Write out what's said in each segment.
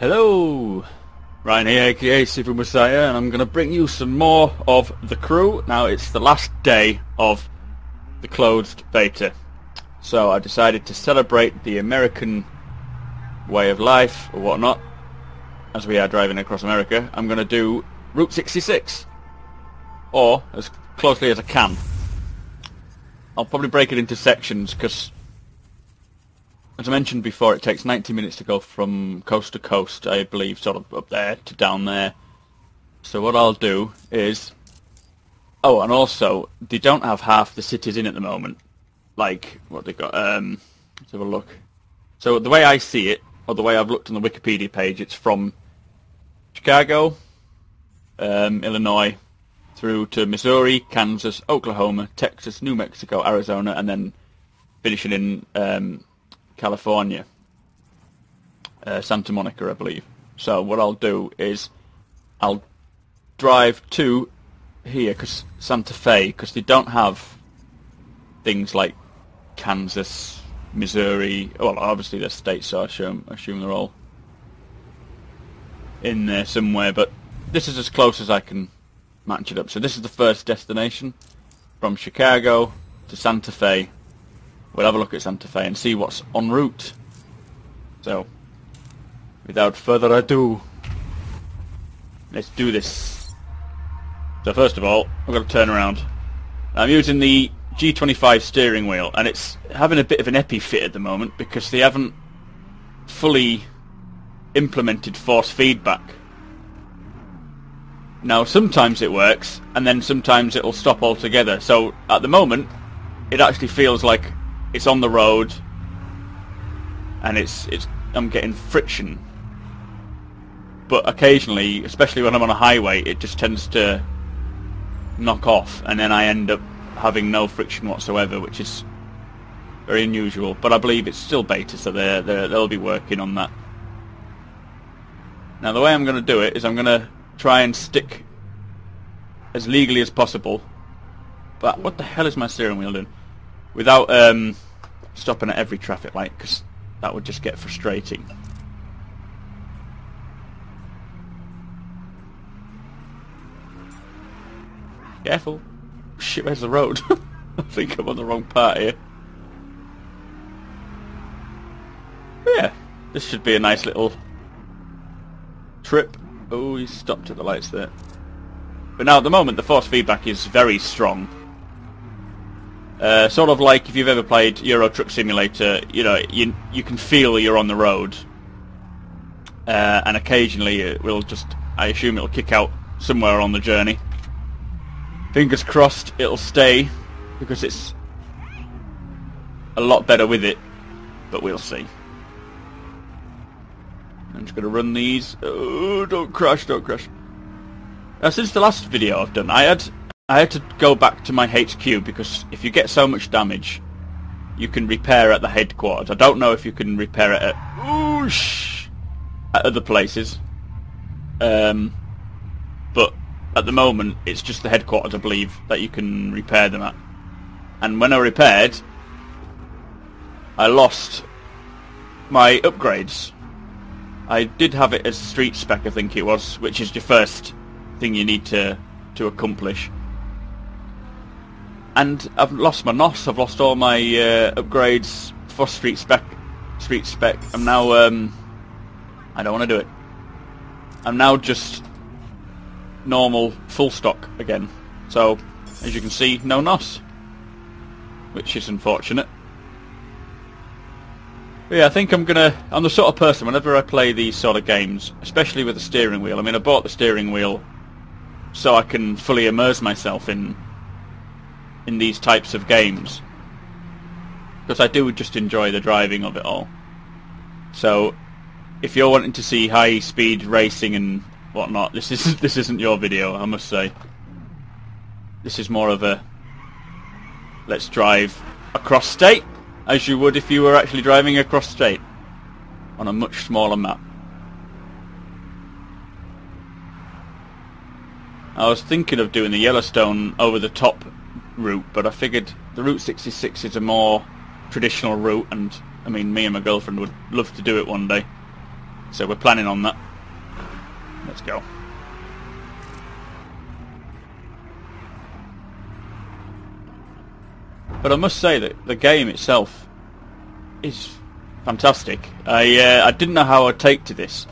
Hello, Ryan here, aka Super Messiah, and I'm going to bring you some more of The Crew. Now, it's the last day of the closed beta, so I decided to celebrate the American way of life, or whatnot, as we are driving across America. I'm going to do Route 66, or as closely as I can. I'll probably break it into sections, because as I mentioned before, it takes 90 minutes to go from coast to coast, I believe, sort of up there to down there. So what I'll do is... Oh, and also, they don't have half the cities in at the moment. Like, what they got, let's have a look. So the way I see it, or the way I've looked on the Wikipedia page, it's from Chicago, Illinois, through to Missouri, Kansas, Oklahoma, Texas, New Mexico, Arizona, and then finishing in California, Santa Monica, I believe. So what I'll do is I'll drive to here, cause Santa Fe, because they don't have things like Kansas, Missouri. Well, obviously they're states, so I assume they're all in there somewhere. But this is as close as I can match it up. So this is the first destination, from Chicago to Santa Fe. We'll have a look at Santa Fe and see what's en route. So, without further ado, let's do this. So first of all, I've got to turn around. I'm using the G25 steering wheel, and it's having a bit of an epi fit at the moment because they haven't fully implemented force feedback. Now, sometimes it works, and then sometimes it'll stop altogether. So, at the moment, it actually feels like it's on the road, and I'm getting friction. But occasionally, especially when I'm on a highway, it just tends to knock off, and then I end up having no friction whatsoever, which is very unusual. But I believe it's still beta, so they'll be working on that. Now, the way I'm going to do it is I'm going to try and stick as legally as possible. But what the hell is my steering wheel doing? Without stopping at every traffic light, because that would just get frustrating. Careful. Shit, where's the road? I think I'm on the wrong part here. Yeah, this should be a nice little trip. Oh, he stopped at the lights there. But now at the moment the force feedback is very strong. Sort of like if you've ever played Euro Truck Simulator, you know, you can feel you're on the road. And occasionally it will just, I assume it'll kick out somewhere on the journey. Fingers crossed it'll stay, because it's a lot better with it, but we'll see. I'm just going to run these. Oh, don't crash, don't crash. Now, since the last video I've done, I had to go back to my HQ, because if you get so much damage, you can repair at the headquarters. I don't know if you can repair it at other places. But at the moment, it's just the headquarters, I believe, that you can repair them at. And when I repaired, I lost my upgrades. I did have it as street spec, I think it was, which is your first thing you need to accomplish. And I've lost my NOS, I've lost all my upgrades for street spec. I'm now, I don't want to do it. I'm now just normal full stock again. So, as you can see, no NOS, which is unfortunate. But yeah, I think I'm the sort of person, whenever I play these sort of games, especially with the steering wheel, I mean, I bought the steering wheel so I can fully immerse myself in these types of games, because I do just enjoy the driving of it all. So if you're wanting to see high speed racing and whatnot, this isn't your video, I must say. This is more of a let's drive across state, as you would if you were actually driving across state on a much smaller map. I was thinking of doing the Yellowstone over the top route, but I figured the Route 66 is a more traditional route, and I mean, me and my girlfriend would love to do it one day. So we're planning on that. Let's go. But I must say that the game itself is fantastic. I didn't know how I'd take to this.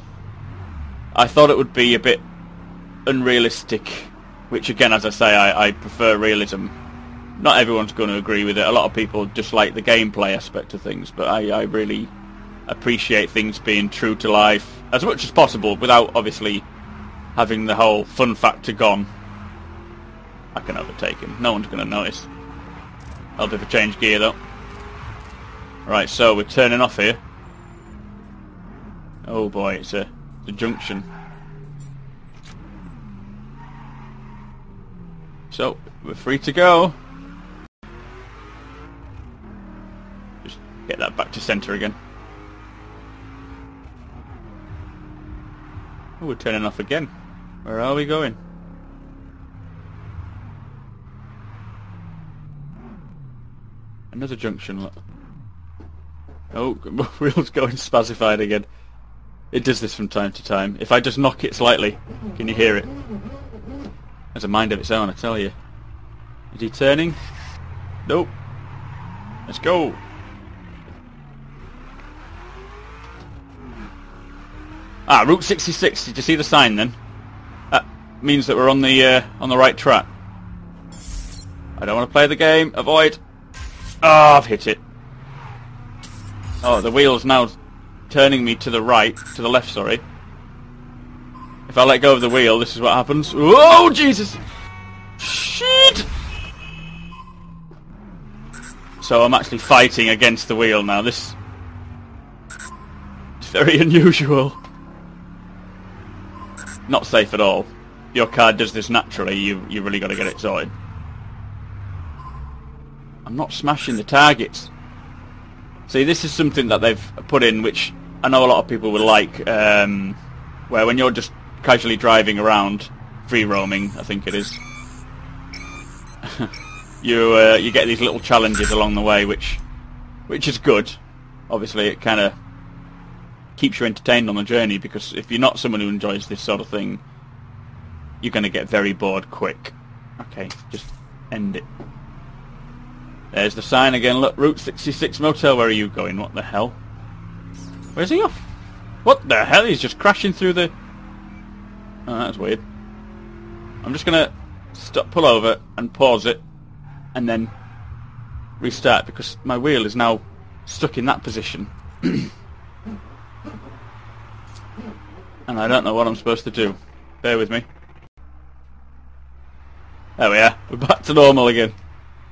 I thought it would be a bit unrealistic, which again, as I say, I prefer realism. Not everyone's going to agree with it. A lot of people just like the gameplay aspect of things, but I really appreciate things being true to life as much as possible without obviously having the whole fun factor gone. I can overtake him. No one's going to notice. Help if I change gear though. Right, so we're turning off here. Oh boy, it's a junction. So, we're free to go. Just get that back to centre again. Oh, we're turning off again. Where are we going? Another junction, look. Oh, wheel's going spazified again. It does this from time to time. If I just knock it slightly, can you hear it? Has a mind of its own, I tell you. Is he turning? Nope. Let's go. Ah, Route 66. Did you see the sign then? That means that we're on the right track. I don't want to play the game. Avoid. Oh, I've hit it. Oh, the wheel's now turning me to the right, to the left, sorry. If I let go of the wheel, this is what happens. Oh, Jesus! Shit! So I'm actually fighting against the wheel now. This is very unusual. Not safe at all. If your car does this naturally, you really got to get it sorted. I'm not smashing the targets. See, this is something that they've put in, which I know a lot of people will like, where when you're just casually driving around, free roaming, I think it is, you get these little challenges along the way, which is good. Obviously, it kind of keeps you entertained on the journey, because if you're not someone who enjoys this sort of thing, you're going to get very bored quick. Okay, just end it. There's the sign again, look, Route 66 Motel, where are you going? What the hell? Where's he off? What the hell? He's just crashing through the... Oh, that's weird. I'm just going to pull over and pause it, and then restart, because my wheel is now stuck in that position. And I don't know what I'm supposed to do. Bear with me. There we are. We're back to normal again.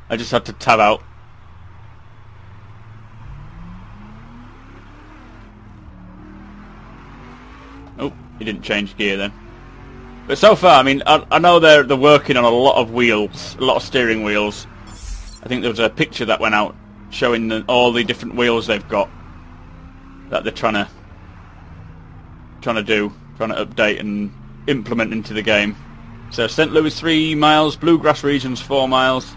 I just had to tab out. Oh, he didn't change gear then. But so far, I mean, I know they're working on a lot of wheels, a lot of steering wheels. I think there was a picture that went out showing all the different wheels they've got that they're trying to update and implement into the game. So St. Louis 3 miles, Bluegrass Regions 4 miles.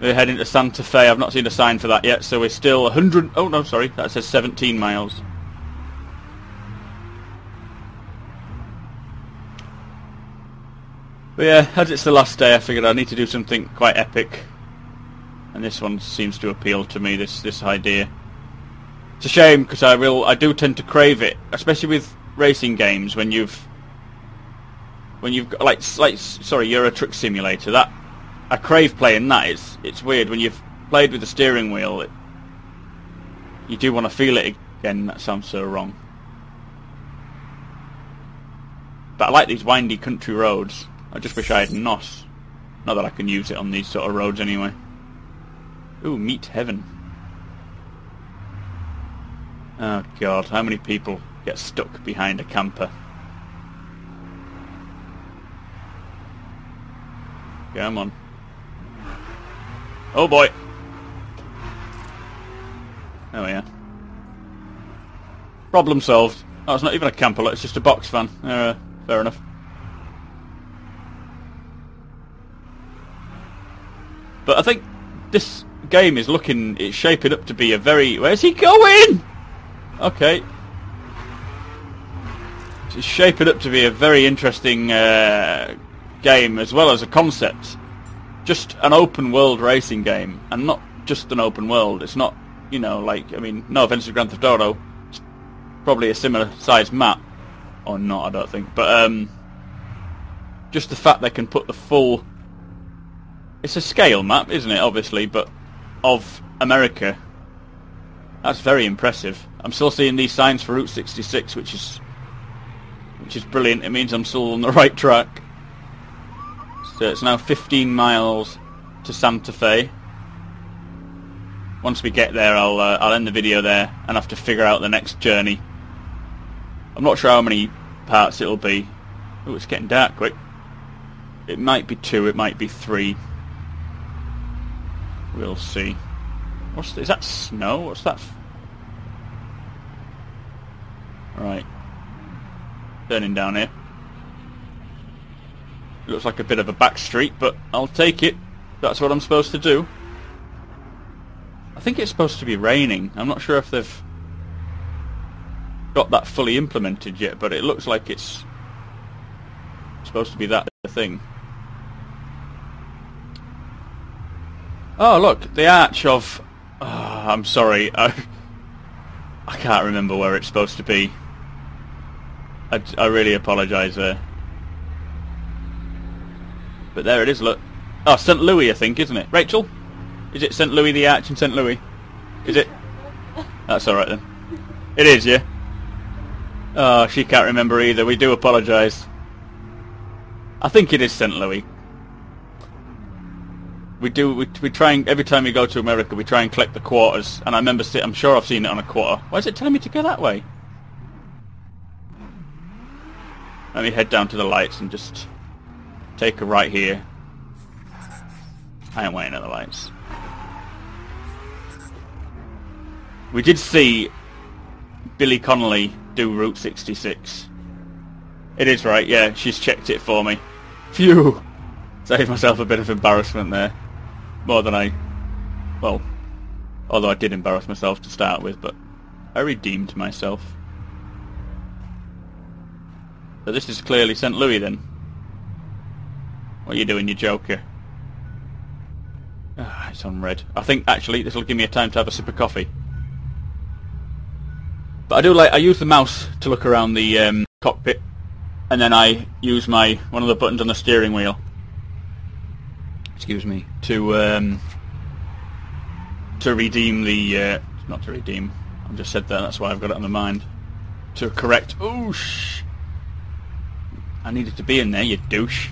We're heading to Santa Fe. I've not seen a sign for that yet, so we're still 100... Oh, no, sorry. That says 17 miles. But yeah, as it's the last day, I figured I need to do something quite epic. And this one seems to appeal to me, this idea. It's a shame, because I do tend to crave it, especially with racing games, when you've got, sorry, Euro Truck Simulator, that... I crave playing that. It's weird when you've played with the steering wheel. You do want to feel it again. That sounds so wrong. But I like these windy country roads. I just wish I had NOS. Not that I can use it on these sort of roads anyway. Ooh, meet heaven. Oh God, how many people get stuck behind a camper? Come on. Oh boy. There we are. Problem solved. Oh, it's not even a camper, it's just a box fan. Fair enough. But I think this game is it's shaping up to be a very... Where's he going? Okay. It's shaping up to be a very interesting game, as well as a concept. Just an open world racing game, and not just an open world. It's not, you know, like, I mean, no offense to Grand Theft Auto, it's probably a similar sized map, or not, I don't think, but just the fact they can put the full, it's a scale map, isn't it, obviously, but of America. That's very impressive. I'm still seeing these signs for Route 66, which is brilliant. It means I'm still on the right track. So it's now 15 miles to Santa Fe. Once we get there, I'll end the video there and have to figure out the next journey. I'm not sure how many parts it'll be. Oh, it's getting dark quick. It might be 2, it might be 3. We'll see. Is that snow? What's that? Right. Turning down here. It looks like a bit of a back street, but I'll take it. That's what I'm supposed to do. I think it's supposed to be raining. I'm not sure if they've got that fully implemented yet, but it looks like it's supposed to be that thing. Oh, look, the arch of... Oh, I'm sorry, I can't remember where it's supposed to be. I really apologise there. But there it is, look. Oh, St. Louis, I think, isn't it? Rachel? Is it St. Louis, the arch in St. Louis? Is it? That's alright then. It is, yeah? Oh, she can't remember either. We do apologise. I think it is St. Louis. We try and, every time we go to America, we try and collect the quarters, and I remember, I'm sure I've seen it on a quarter. Why is it telling me to go that way? Let me head down to the lights and just take a right here. I ain't waiting at the lights. We did see Billy Connolly do Route 66. It is right, yeah, she's checked it for me. Phew! Saved myself a bit of embarrassment there. More than well, although I did embarrass myself to start with, but I redeemed myself. So this is clearly St. Louis then. What are you doing, you joker? Ah, it's on red. I think actually this will give me a time to have a sip of coffee. But I use the mouse to look around the cockpit, and then I use one of the buttons on the steering wheel. Excuse me, to redeem the not to redeem. I just said that. That's why I've got it on my mind. To correct. Oosh! I needed to be in there, you douche.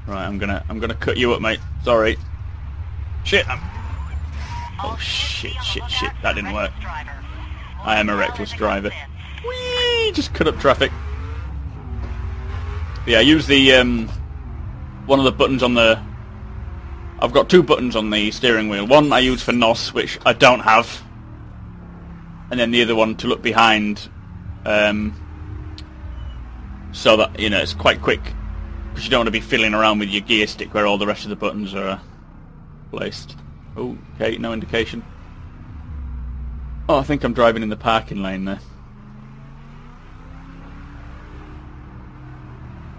Right, I'm gonna cut you up, mate. Sorry. Shit! Oh shit! That didn't work. I am a reckless driver. Whee! Just cut up traffic. Yeah, I use the one of the buttons on the... I've got 2 buttons on the steering wheel. One I use for NOS, which I don't have. And then the other one to look behind. So that, you know, it's quite quick. Because you don't want to be fiddling around with your gear stick where all the rest of the buttons are placed. Oh, okay, no indication. Oh, I think I'm driving in the parking lane there.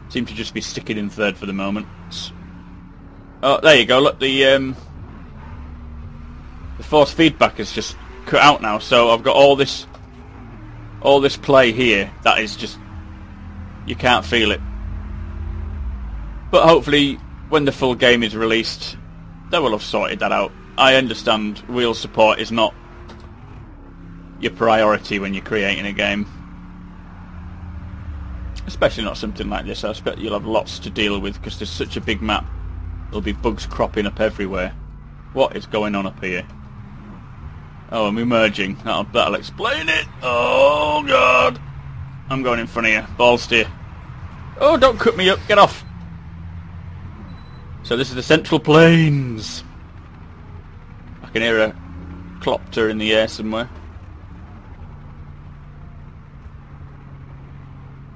Seem to just be sticking in third for the moment. Oh, there you go. Look, the force feedback is just cut out now. So I've got all this play here that is just, you can't feel it. But hopefully, when the full game is released, they will have sorted that out. I understand wheel support is not your priority when you're creating a game. Especially not something like this. I expect you'll have lots to deal with because there's such a big map. There'll be bugs cropping up everywhere. What is going on up here? Oh, I'm emerging. That'll explain it. Oh, God. I'm going in front of you. Ball steer. Oh, don't cut me up. Get off. So this is the Central Plains. I can hear a clopter in the air somewhere.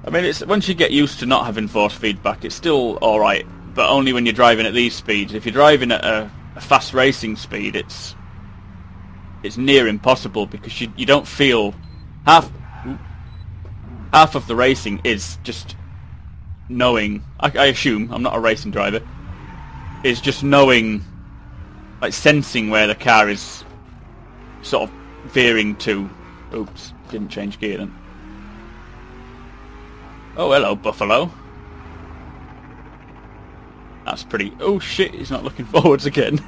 I mean, it's once you get used to not having force feedback, it's still alright, but only when you're driving at these speeds. If you're driving at a fast racing speed, it's near impossible because you don't feel half... half of the racing is just knowing, I assume, I'm not a racing driver, is just knowing, like sensing where the car is sort of veering to. Oops, didn't change gear then. Oh, hello, Buffalo. That's pretty... Oh shit, he's not looking forwards again.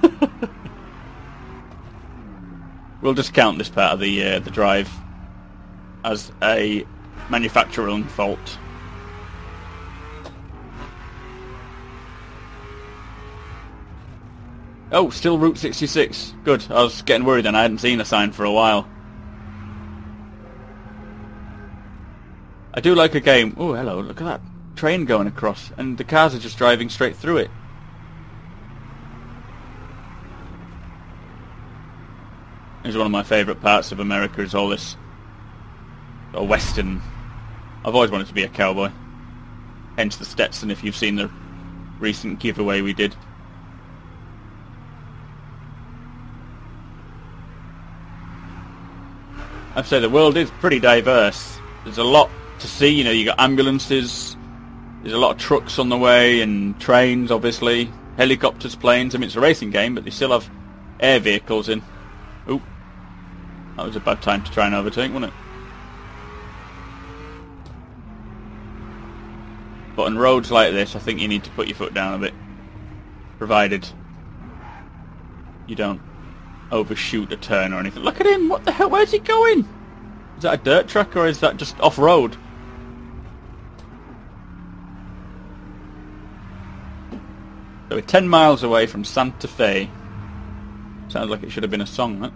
We'll just count this part of the drive as a manufacturing fault. Oh, still Route 66. Good. I was getting worried then. I hadn't seen a sign for a while. I do like a game... Oh, hello. Look at that train going across. And the cars are just driving straight through it. It's one of my favourite parts of America, is all this western... I've always wanted to be a cowboy. Hence the Stetson, if you've seen the recent giveaway we did. I'd say the world is pretty diverse. There's a lot to see, you know, you got ambulances, there's a lot of trucks on the way, and trains, obviously, helicopters, planes. I mean, it's a racing game, but they still have air vehicles in. Oop. That was a bad time to try and overtake, wasn't it? But on roads like this, I think you need to put your foot down a bit. Provided you don't overshoot a turn or anything. Look at him! What the hell? Where's he going? Is that a dirt track or is that just off-road? So we're 10 miles away from Santa Fe. Sounds like it should have been a song, huh?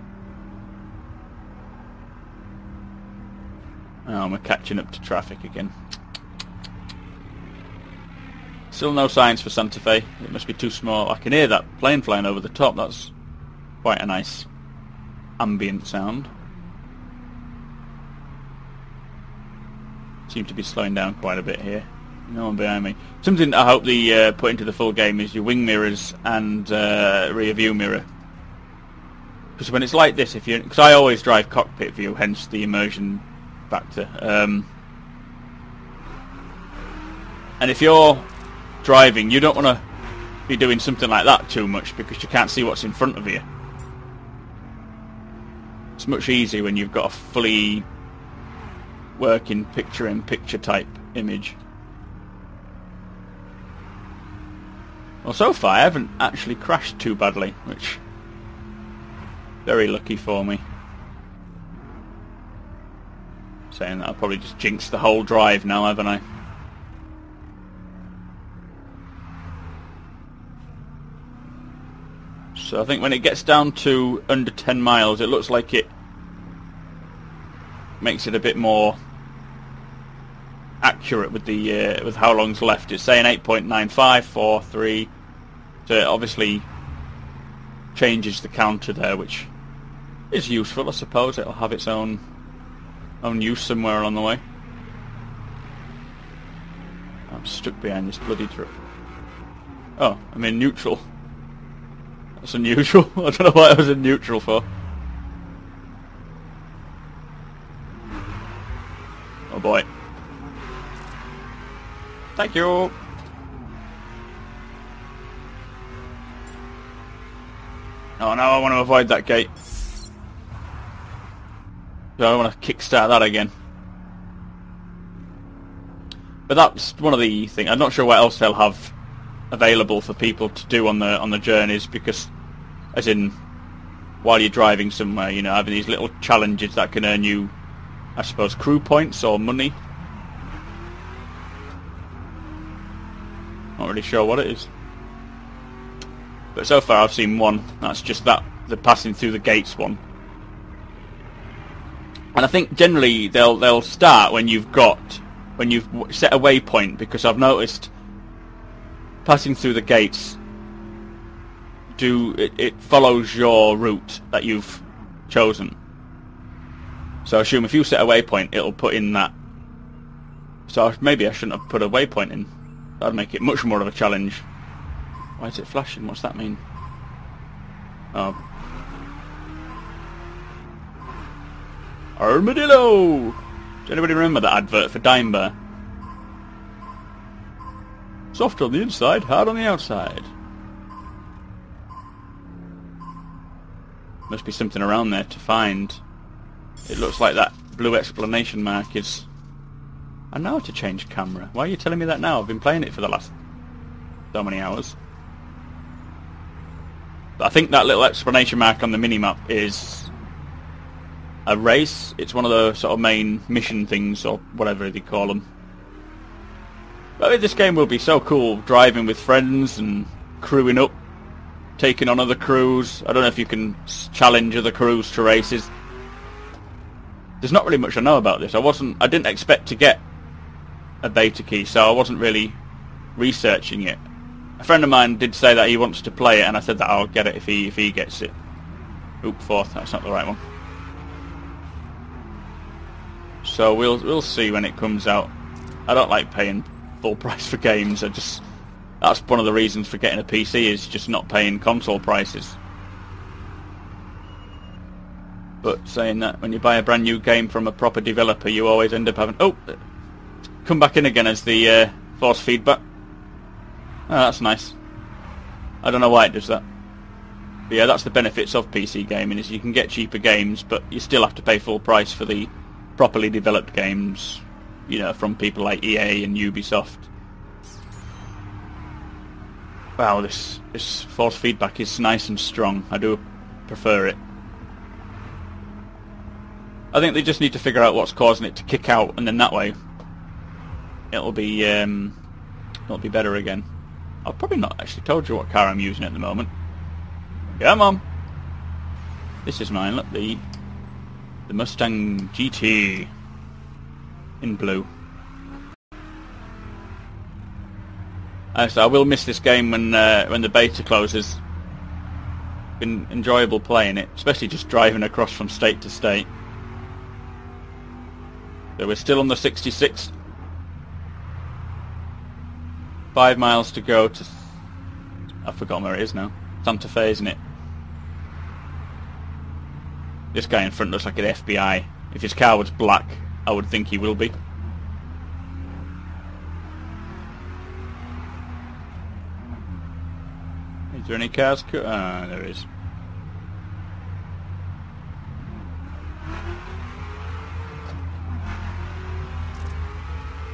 Oh, we're catching up to traffic again. Still no signs for Santa Fe. It must be too small. I can hear that plane flying over the top. That's quite a nice ambient sound. Seem to be slowing down quite a bit here. No one behind me. Something I hope they put into the full game is your wing mirrors and rear view mirror. Because when it's like this, because I always drive cockpit view, hence the immersion factor. And if you're driving, you don't want to be doing something like that too much because you can't see what's in front of you. It's much easier when you've got a fully working picture-in-picture type image. Well, so far I haven't actually crashed too badly, which very lucky for me. Saying that, I'll probably just jinx the whole drive now, haven't I? So I think when it gets down to under 10 miles, it looks like it makes it a bit more accurate with the with how long's left. It's saying 8.9543, so it obviously changes the counter there, which is useful, I suppose. It'll have its own use somewhere along the way. I'm stuck behind this bloody truck. Oh, I'm in neutral. That's unusual. I don't know what I was in neutral for. Oh boy. Thank you. Oh no, I want to avoid that gate. I don't want to kickstart that again. But that's one of the things. I'm not sure what else they'll have available for people to do on the journeys, because, as in, while you're driving somewhere, you know, having these little challenges that can earn you, I suppose, crew points or money. Not really sure what it is. But so far I've seen one. That's just that, the passing through the gates one. And I think generally they'll start when you've set a waypoint, because I've noticed passing through the gates it follows your route that you've chosen. So I assume if you set a waypoint, it'll put in that. So maybe I shouldn't have put a waypoint in. That'd make it much more of a challenge. Why is it flashing? What's that mean? Oh. Armadillo! Does anybody remember that advert for Dime Bear? Soft on the inside, hard on the outside. Must be something around there to find. It looks like that blue exclamation mark is... I know how to change camera. Why are you telling me that now? I've been playing it for the last so many hours. But I think that little exclamation mark on the minimap is a race. It's one of the sort of main mission things, or whatever they call them. But I mean, this game will be so cool, driving with friends and crewing up, taking on other crews. I don't know if you can challenge other crews to races. There's not really much I know about this. I didn't expect to get a beta key, so I wasn't really researching it. A friend of mine did say that he wants to play it, and I said that I'll get it if he gets it. Oop, fourth, that's not the right one. So we'll see when it comes out. I don't like paying full price for games. That's one of the reasons for getting a PC, is just not paying console prices. But saying that, when you buy a brand new game from a proper developer, you always end up having... Oh! Come back in again as the force feedback. Oh, that's nice. I don't know why it does that. But yeah, that's the benefits of PC gaming, is you can get cheaper games, but you still have to pay full price for the properly developed games, you know, from people like EA and Ubisoft. Wow, this force feedback is nice and strong. I do prefer it. I think they just need to figure out what's causing it to kick out, and then that way it'll be better again. I've probably not actually told you what car I'm using at the moment. Yeah, Mum. This is mine. Look, the Mustang GT in blue. So I will miss this game when the beta closes. Been enjoyable playing it, especially just driving across from state to state. So we're still on the 66. 5 miles to go to... I've forgotten where it is now. Santa Fe, isn't it? This guy in front looks like an FBI. If his car was black, I would think he will be. Is there any cars? Ah, there is.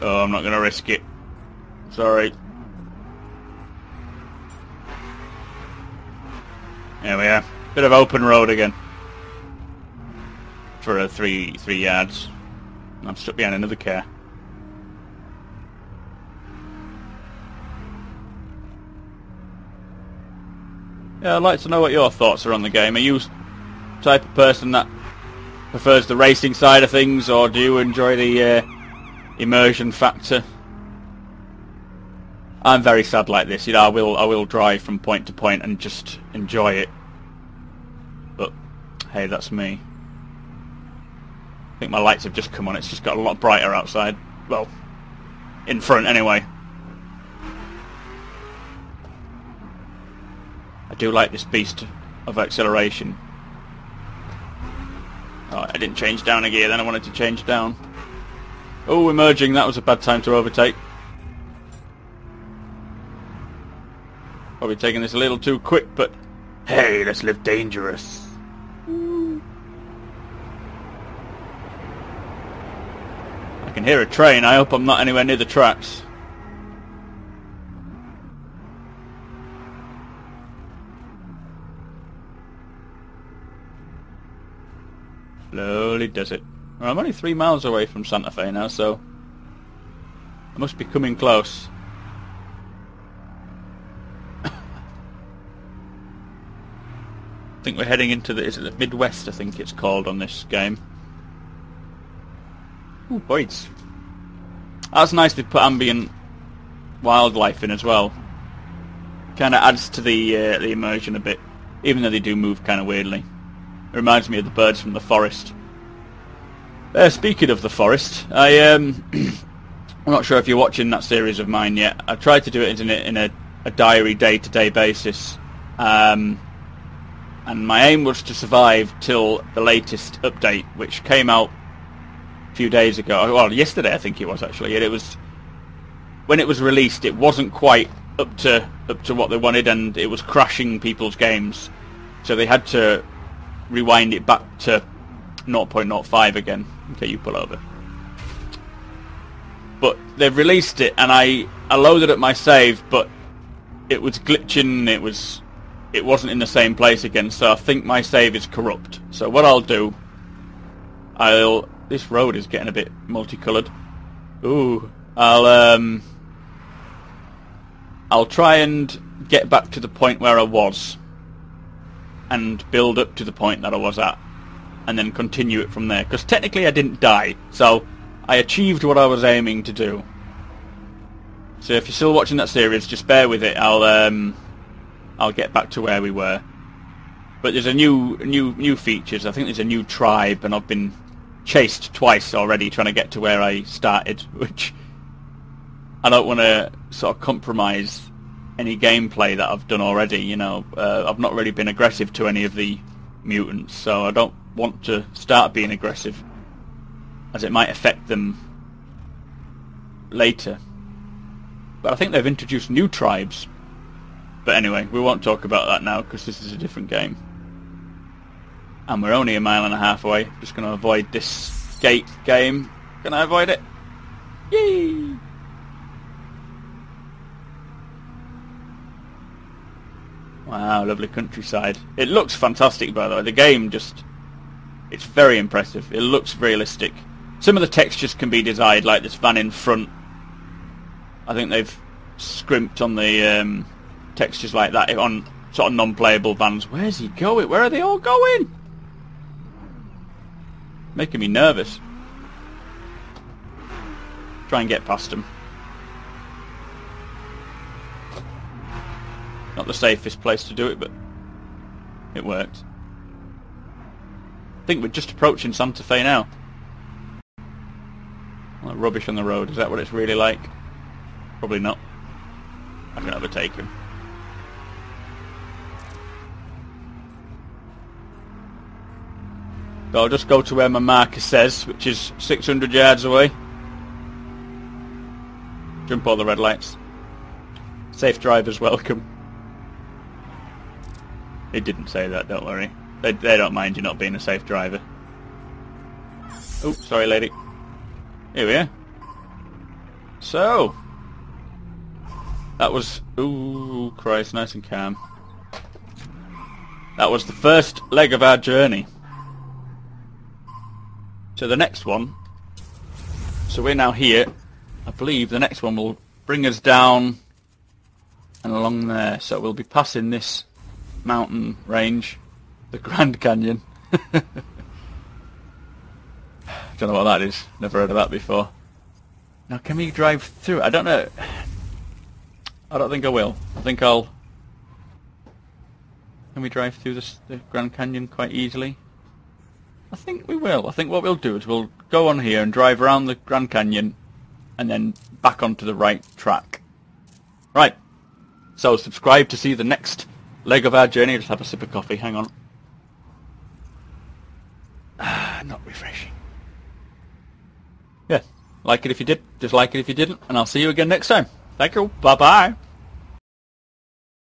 Oh, I'm not going to risk it. Sorry. There we are. Bit of open road again. For a 3 yards. I'm stuck behind another car. Yeah, I'd like to know what your thoughts are on the game. Are you the type of person that prefers the racing side of things, or do you enjoy the immersion factor? I'm very sad like this. You know, I will drive from point to point and just enjoy it. But hey, that's me. I think my lights have just come on. It's just got a lot brighter outside. Well, in front anyway. I do like this beast of acceleration. Oh, I didn't change down a gear, then I wanted to change down. Oh, emerging. That was a bad time to overtake. Probably taking this a little too quick, but hey, let's live dangerous. I can hear a train. I hope I'm not anywhere near the tracks. Slowly does it. Well, I'm only 3 miles away from Santa Fe now, so I must be coming close. I think we're heading into the... Is it the Midwest, I think it's called on this game. Ooh, birds. That's nice they put ambient wildlife in as well. Kind of adds to the immersion a bit, even though they do move kind of weirdly. It reminds me of the birds from the forest. Speaking of the forest, I'm not sure if you're watching that series of mine yet. I tried to do it in a diary day-to-day basis. And my aim was to survive till the latest update, which came out a few days ago. Well, yesterday I think it was actually. And it was when it was released. It wasn't quite up to what they wanted, and it was crashing people's games. So they had to rewind it back to 0.05 again. Okay, you pull over. But they've released it, and I loaded up my save, but it was glitching. It wasn't in the same place again. So I think my save is corrupt. So what I'll do, this road is getting a bit multicolored. Ooh, I'll try and get back to the point where I was, and build up to the point that I was at, and then continue it from there. Because technically I didn't die, so I achieved what I was aiming to do. So if you're still watching that series, just bear with it. I'll get back to where we were. But there's a new features. I think there's a new tribe, and I've been chased twice already trying to get to where I started, which I don't want to sort of compromise any gameplay that I've done already. You know, I've not really been aggressive to any of the mutants, so I don't want to start being aggressive, as it might affect them later. But I think they've introduced new tribes. But anyway, we won't talk about that now, because this is a different game. And we're only a mile and a half away. Just going to avoid this gate game. Can I avoid it? Yay! Wow, lovely countryside. It looks fantastic, by the way. The game it's very impressive. It looks realistic. Some of the textures can be designed, like this van in front. I think they've scrimped on the textures like that on sort of non-playable vans. Where's he going? Where are they all going? Making me nervous. Try and get past them. Not the safest place to do it, but it worked. I think we're just approaching Santa Fe now. Like rubbish on the road. Is that what it's really like? Probably not. I can overtake him. So I'll just go to where my marker says, which is 600 yards away. Jump all the red lights. Safe drivers welcome. It didn't say that, don't worry. They don't mind you not being a safe driver. Oh, sorry lady. Here we are. So, that was... Ooh, Christ, nice and calm. That was the first leg of our journey. So the next one... So we're now here. I believe the next one will bring us down and along there. So we'll be passing this mountain range, the Grand Canyon. Don't know what that is. Never heard of that before. Now, can we drive through? I don't know. I don't think I will. I think I'll... Can we drive through the Grand Canyon quite easily? I think we will. I think what we'll do is we'll go on here and drive around the Grand Canyon and then back onto the right track. Right. So subscribe to see the next leg of our journey. Just have a sip of coffee. Hang on. Not refreshing. Yeah. Like it if you did. Dislike it if you didn't. And I'll see you again next time. Thank you. Bye-bye.